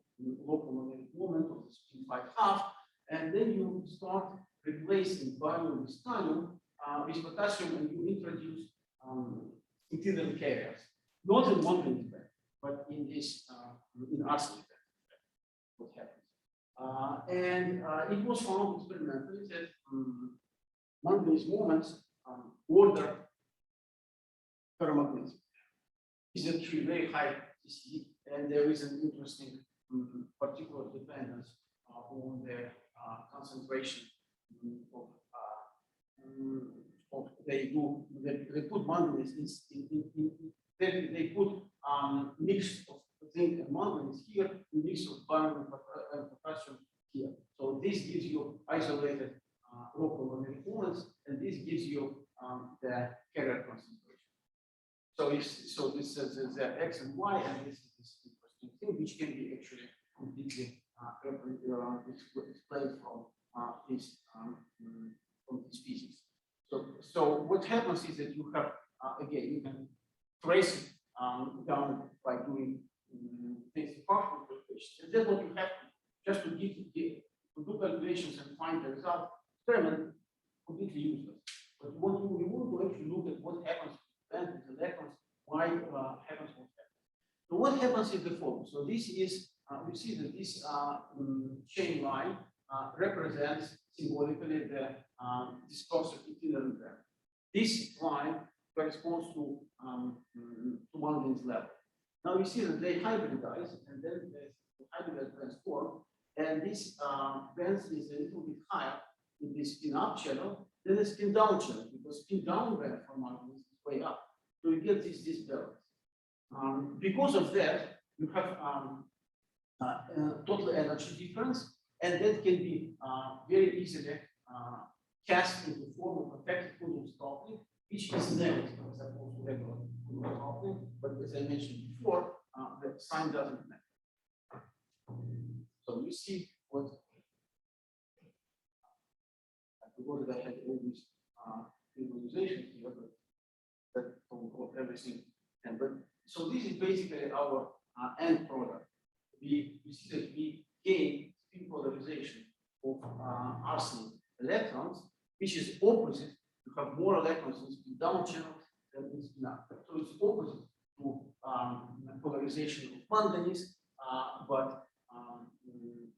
local magnetic moment of the spin 5/2, and then you start replacing barium with titanium with potassium, and you introduce ethylene carriers, not in manganese band, but in this in arsenic band. What happens? And it was found experimentally that manganese moments order ferromagnetic. Is actually very high TC, and there is an interesting particular dependence on the concentration of they put manganese they put mix of zinc and manganese here, mix of barium and potassium here. So this gives you isolated local magnetic moments, and this gives you the carrier concentration. So this is the X and Y, and this is this interesting thing, which can be actually completely explained from this physics. So what happens is that you have again you can trace it down by doing basic functional calculations, and then what you have just to do calculations and find the result. Experiment completely useless. But what you want to actually look at what happens with electrons, why happens what happens. So what happens is the following. So this is we see that this chain line represents symbolically the discourse of itinerant band. This line corresponds to manganese level. Now we see that they hybridize, and then the hybridized bands form, and this bands is a little bit higher in this spin up channel than the spin down channel, because spin down band for manganese is way up. So you get this balance. Because of that, you have total energy difference, and that can be very easily cast into the form of effective Coulomb stopping, which is negative as opposed to regular Coulomb stopping, but as I mentioned before, the sign doesn't matter. So you see what I forgot that I had all these visualizations here, but that of everything. And but so this is basically our end product. We see that we gain spin polarization of arsenic electrons, which is opposite. You have more electrons in spin down channel than in spin up. So it's opposite to polarization of manganese, but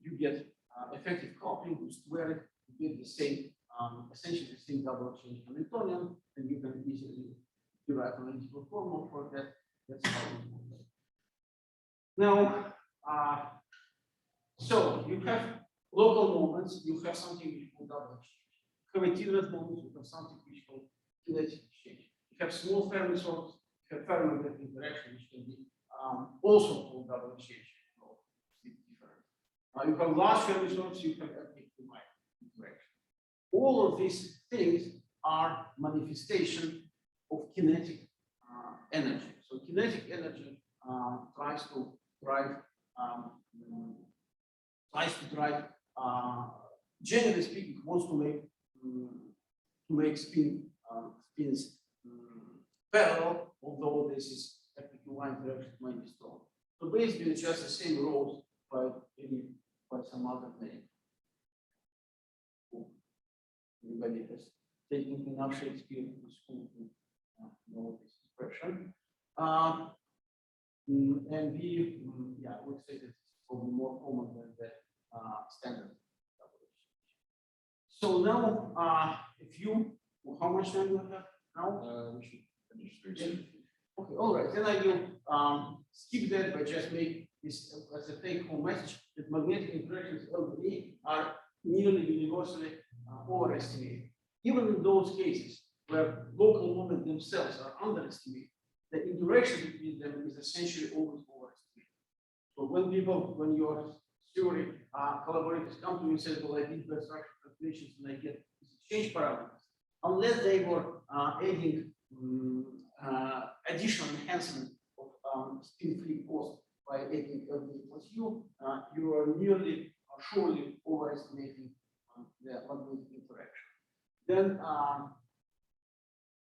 you get effective coupling, you square it, you get the same, essentially the same double exchange Hamiltonian, and you can easily derive an analytical formula for that. That's how we do that. Now, so you have local moments, you have something which called double exchange. You have itinerant moments, you have something which called kinetic exchange. You have small Fermi sorts, you have Fermi interaction, which can be also called double exchange. You have large Fermi sorts, you have FQM interaction. All of these things are manifestation of kinetic energy. So kinetic energy tries to drive, generally speaking, wants to make spins parallel, although this is FQM interaction might be strong. So basically, it's just the same rules by some other name. Everybody has taken enough Shakespeare in school to know this expression. And we, yeah, I would say that it's probably more common than the standard. So now, if you, how much time do we have now? We should finish 3. Okay, all right. Then I will skip that, but just make this as a take-home message that magnetic interactions LBA are nearly universally overestimated. Even in those cases where local moments themselves are underestimated, the interaction between them is essentially always overestimated. So when your theory collaborators come to me and say, well, I did best structure calculations and I get these exchange parameters, unless they were adding additional enhancement of spin-free cost by adding LBA plus U, you are nearly surely overestimating the magnetic interaction. Then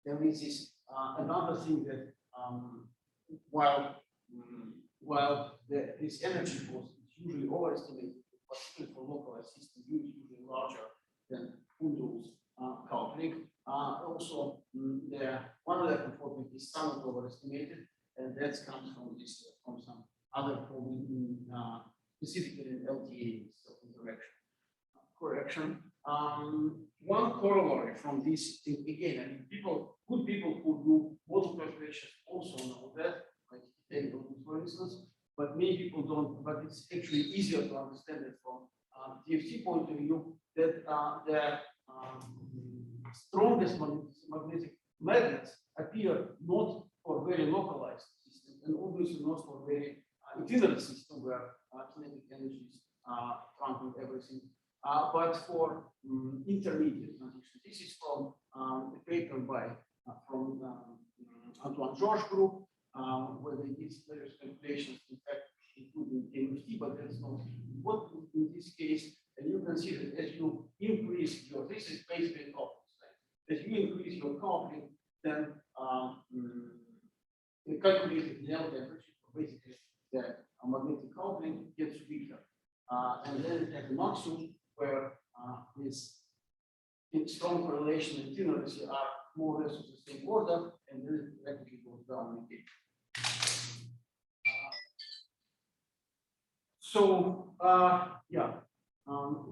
there is this another thing that while this energy cost is usually overestimated, particularly for localized systems, usually larger than Kundal's coupling. Also, the one electron folding is somewhat overestimated, and that comes from this from some other problem, specifically in LTA interaction correction. One corollary from this thing, again, I mean, good people who do model calculations also know that, like for instance, but many people don't. But it's actually easier to understand it from DFT point of view that the strongest magnetic magnets appear not for very localized systems, and obviously not for very itinerant systems where kinetic energies trumping everything. But for intermediate transitions, this is from a paper by from Antoine Georges group, where they did various calculations, in fact, including MFT, but that's not important in this case. And you can see that as you increase your, this is basically coupling, as you increase your coupling, then the calculated Nel temperature, basically the magnetic coupling gets weaker, and then it has a maximum where this strong correlation and itineracy are more or less of the same order, and then it rapidly goes down again.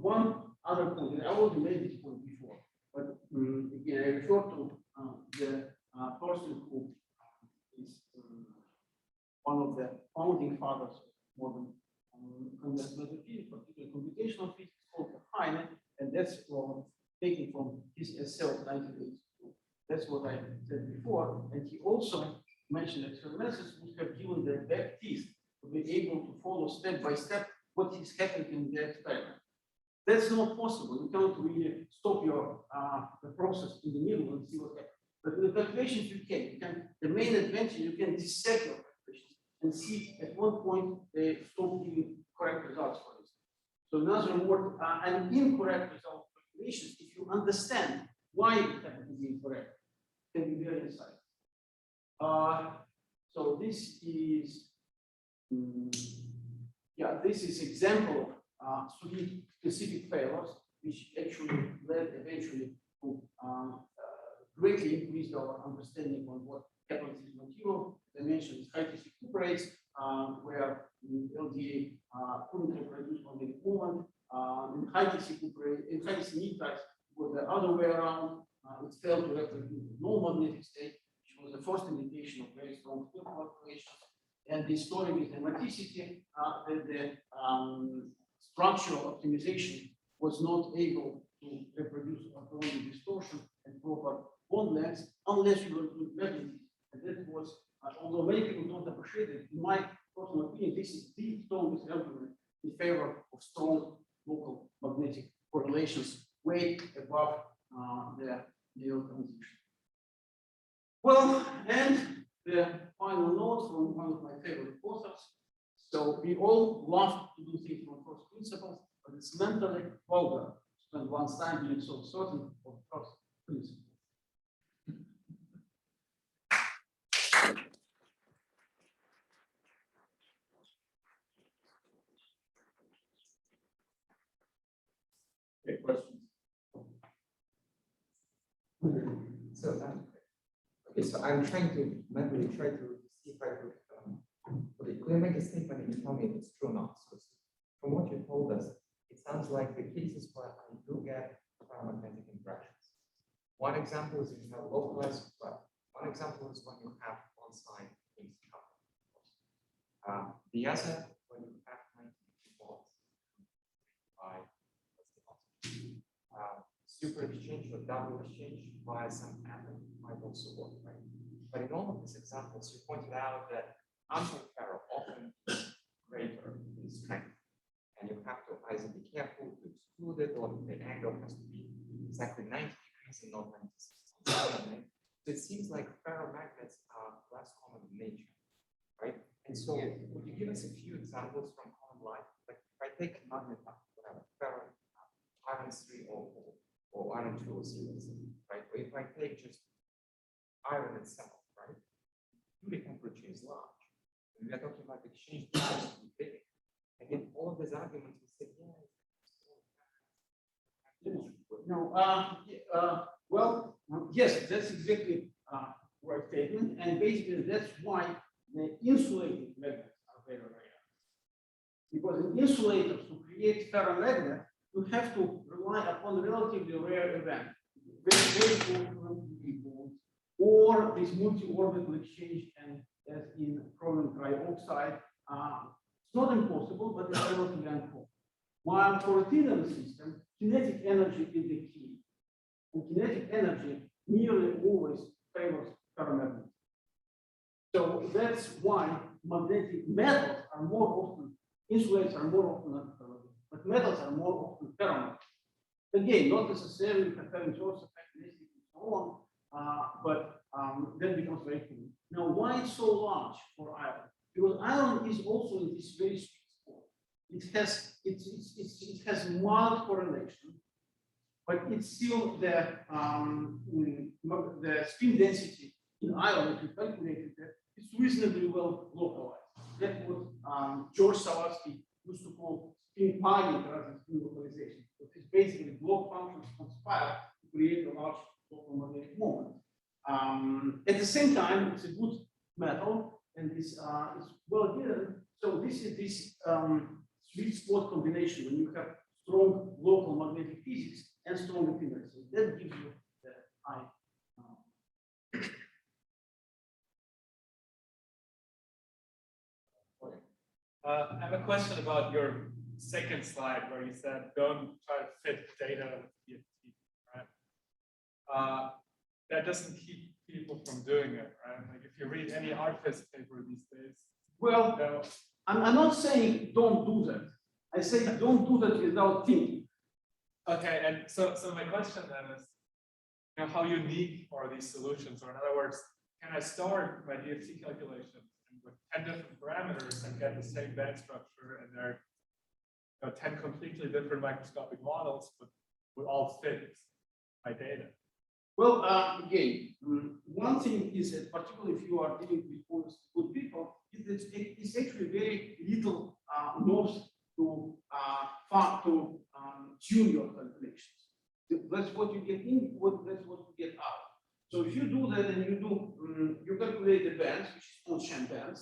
One other point, I already made this point before, but again, I refer to the person who is one of the founding fathers of modern conventional physics, particularly computational physics, called Heine, and that's taken from his essay of 1982. That's what I said before, and he also mentioned that experimenters would have given their back teeth to be able to follow step by step what is happening in the experiment. That's not possible. You cannot really stop your the process in the middle and see what happens. But in the calculations, you can. The main advantage, you can dissect your calculations. and see at what point they stop giving correct results for this. So in other words, an incorrect result of calculations, if you understand why it happened to be incorrect, can be very insightful. So this is, this is example of 3 specific failures, which actually led eventually to greatly increased our understanding on what happens in material. As I mentioned, high TC recuperates, where LDA couldn't reproduce magnetic moment. In high TC nitrides was the other way around. It failed to reproduce no magnetic state, which was the first indication of very strong field calculations. And the story with hematicity, that the structural optimization was not able to reproduce autonomic distortion and proper bond lengths unless you were doing magnetism. And that was, although many people don't appreciate it, in my personal opinion, this is the strongest argument in favor of strong local magnetic correlations way above the neo transition. Well, and the final note from one of my favorite authors. So we all love to do things from first principles, but it's mentally vulgar to spend one's time being so certain of first principles. Okay, questions? So, okay, so I'm trying to mentally try to see if I could, okay, could I make a statement and you tell me if it's true or not? So from what you told us, it sounds like the cases where I do get paramagnetic interactions. One example is if you have localized, well, one example is when you have on-site things happen. The other, when you have 90 volts by super exchange or double exchange via some atom might also work, right? But in all of these examples, you pointed out that antiferro often is greater in strength, and you have to either be careful to exclude it, or the angle has to be exactly 90 degrees and not 96. So it seems like ferromagnets are less common in nature, right? And so, would you give us a few examples from common life? Like if I take magnetite, whatever, ferro, iron 3 or iron 2 right? Or if I take just iron itself, right? The temperature is large. And we are talking about exchange distance to be big. Again, all of these arguments we say, Well, yes, that's exactly right statement, and basically that's why the insulating magnets are very rare. Because in insulators, to create ferromagnet, you have to rely upon a relatively rare event, very cold, or this multi-orbital exchange, and as in chromium trioxide, it's not impossible, but it's relatively uncommon. While for a thinner system, kinetic energy is the key, and kinetic energy nearly always favors ferromagnetism. So that's why magnetic metals are more often, insulators are more often not ferromagnetic, but metals are more often ferromagnetic. Again, not necessarily having source effect and so on, but that becomes very cool. Now, why it's so large for iron? Because iron is also in this very sweet spot. It has mild correlation, but it's still the spin density in iron, if you calculated that, it's reasonably well localized. That's what George Savatsky used to call spin piling rather than spin localization. So it's basically block functions conspire to create a large local magnetic moment. At the same time, it's a good metal, and this is well given. So this is this sweet spot combination when you have strong local magnetic physics and strong efficiency. That gives you the high. I have a question about your second slide where you said don't try to fit data with DFT, right? That doesn't keep people from doing it, right? Like if you read any ArtFest paper these days. Well, no. I'm not saying don't do that. I say don't do that without thinking. Okay, and so my question then is, how unique are these solutions? Or in other words, can I start my DFT calculations and with 10 different parameters and get the same band structure, and they're 10 completely different microscopic models, but would all fit my data. Well, again, one thing is that particularly if you are dealing with honest, good people, it's actually very little knows to tune your calculations. That's what you get in, that's what you get out. So if you do that and you calculate the bands, which is on-chain bands,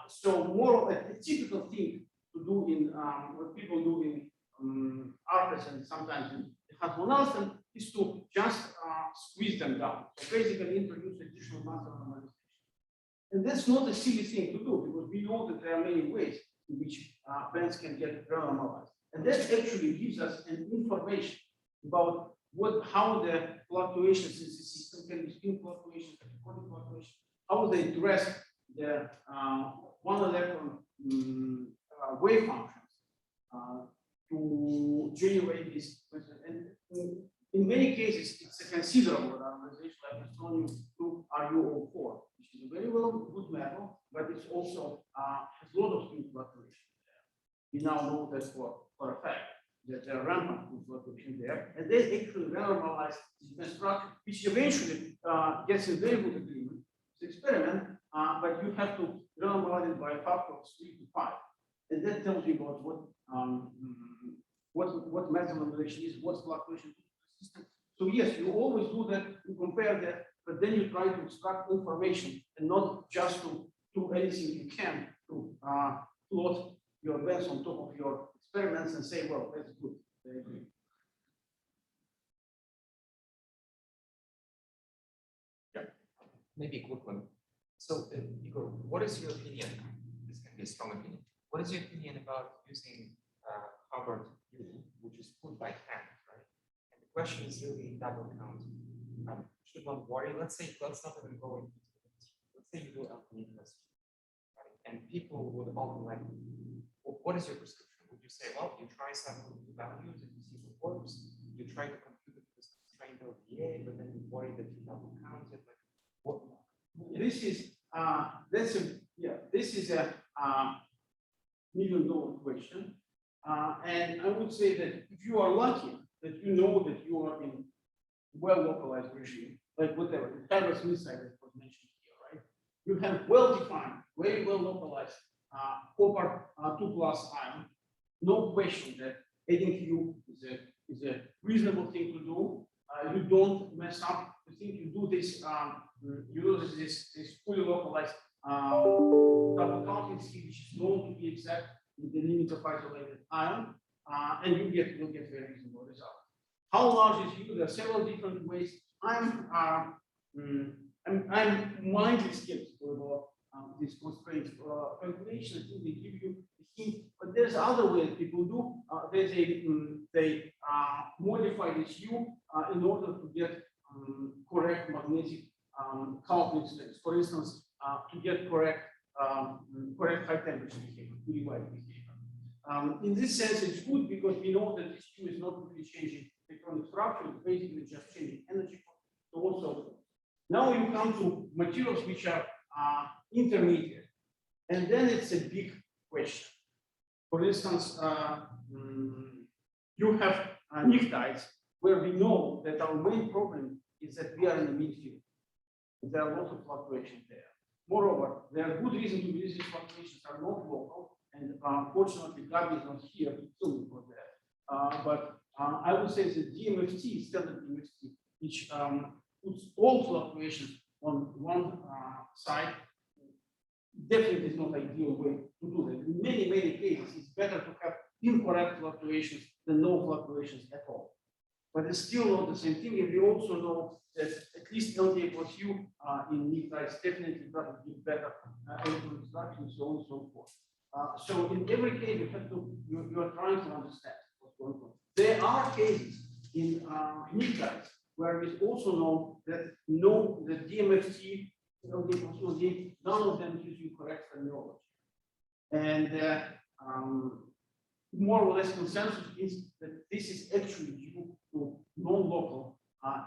so more of a typical thing to do in what people do in ARPES and sometimes in Hasmonalsen is to just squeeze them down. So basically introduce additional mass normalization. And that's not a silly thing to do because we know that there are many ways in which bands can get renormalized. And that actually gives us an information about how the fluctuations in the system can be spin fluctuations, according fluctuations, how they address the one electron wave functions to generate this. And in many cases, it's a considerable normalization, like I've shown you to RU04, which is a very good method, but it's also has a lot of spin fluctuation there. We now know that for a fact that there are rampant fluctuation there, and they actually renormalize the structure, which eventually gets in very good agreement with the experiment, but you have to renormalize it by a factor of 3 to 5. And that tells you about what Mazin normalization is, what fluctuation is the system. So yes, you always do that, you compare that, but then you try to extract information and not just to do anything you can to plot your bands on top of your experiments and say, well, that's good. They agree. Yeah, maybe a quick one. So, Igor, what is your opinion? This can be a strong opinion. What is your opinion about using Harvard U, which is put by hand, right? And the question is really double count. Should one worry? Let's not even go into it. Let's say you do LP test, right? And people would often like, what is your prescription? Would you say, well, you try some values and you see what works? You try to compute it with constraint LPA, but then you worry that you double count it. Like, what? This is a $1 million question, and I would say that if you are lucky that you know that you are in well localized regime, like whatever the Harvard Smith side that was mentioned here, right? You have well defined, very well localized copper 2+ ion. No question that adding Q is a reasonable thing to do. You don't mess up. You think you do this. You use this fully localized double counting scheme, which is known to be exact with the limit of isolated ion, and you'll get very reasonable results. How large is U? There are several different ways. I'm mildly skeptical about this constraint calculation. I think they give you a hint, but there's other ways people do. They modify this U in order to get correct magnetic coupling states. For instance, to get correct high temperature behavior, really wide behavior. In this sense, it's good because we know that this Q is not really changing electronic structure, it's basically just changing energy. So also, now you come to materials which are intermediate, and then it's a big question. For instance, you have pnictides where we know that our main problem is that we are in the midfield. There are lots of fluctuations there. Moreover, there are good reasons to believe these fluctuations are not local, and unfortunately, Gabi is not here to kill me for that. But I would say that DMFT, standard DMFT, which puts all fluctuations on one side, definitely is not ideal way to do that. In many cases, it's better to have incorrect fluctuations than no fluctuations at all. But it's still not the same thing. And we also know that at least LDA plus U in pnictides definitely doesn't give better electron structure and so on and so forth. So in every case, you are trying to understand what's going on. There are cases in pnictides where it's also known that the DMFT, LDA plus LDA, none of them gives you correct terminology. And more or less consensus is that this is actually due to non-local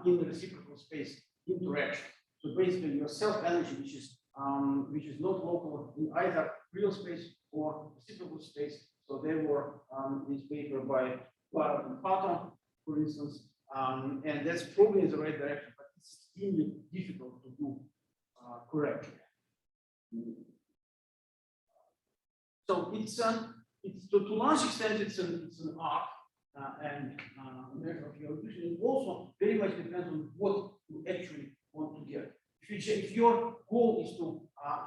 in the reciprocal space interaction. So basically your self-energy, which is which is not local in either real space or reciprocal space. So they were this paper by Clara and Pato, for instance, and that's probably in the right direction, but it's extremely difficult to do correctly. So it's to a large extent it's an art and measure of your vision. It also very much depends on what you actually want to get. If your goal is to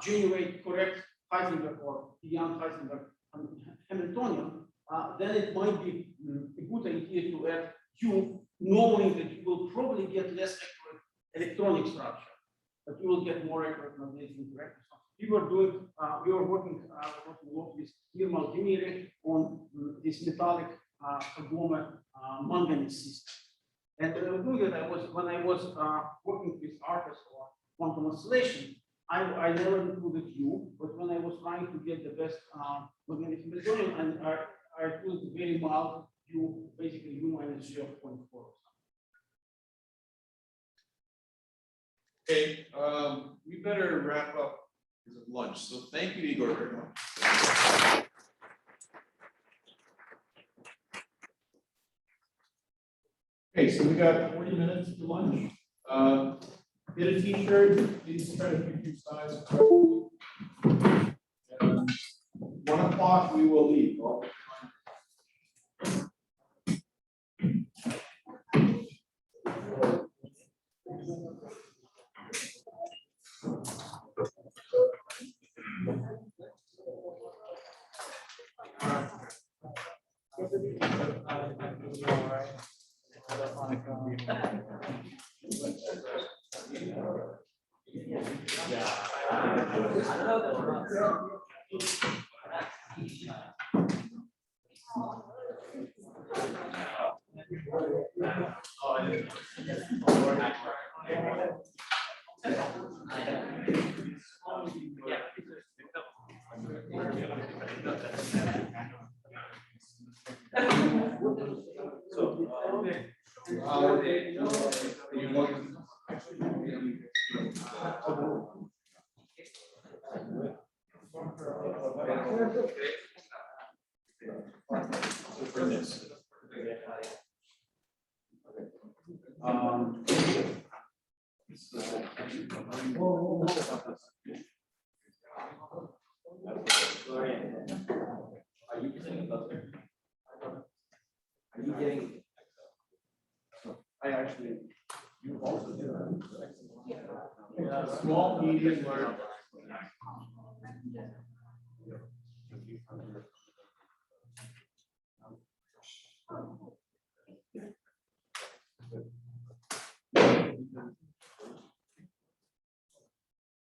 generate correct Heisenberg or beyond Heisenberg Hamiltonian, then it might be a good idea to add Q, knowing that you will probably get less accurate electronic structure, but you will get more accurate magnetic interactions. We were working a lot with Irma Demiri on this metallic conglomerate manganese system. And when I was doing it, when I was working with ARCUS or quantum oscillation, I never included U, but when I was trying to get the best magnetic Hamiltonian, and I put very mild U, basically U minus 0.4. Okay, we better wrap up because of lunch. So thank you, Igor, very much. Okay, so we got 40 minutes for lunch. Get a t-shirt, please try to pick your size. And 1 o'clock we will leave. I actually, you also do that. Small, medium, large.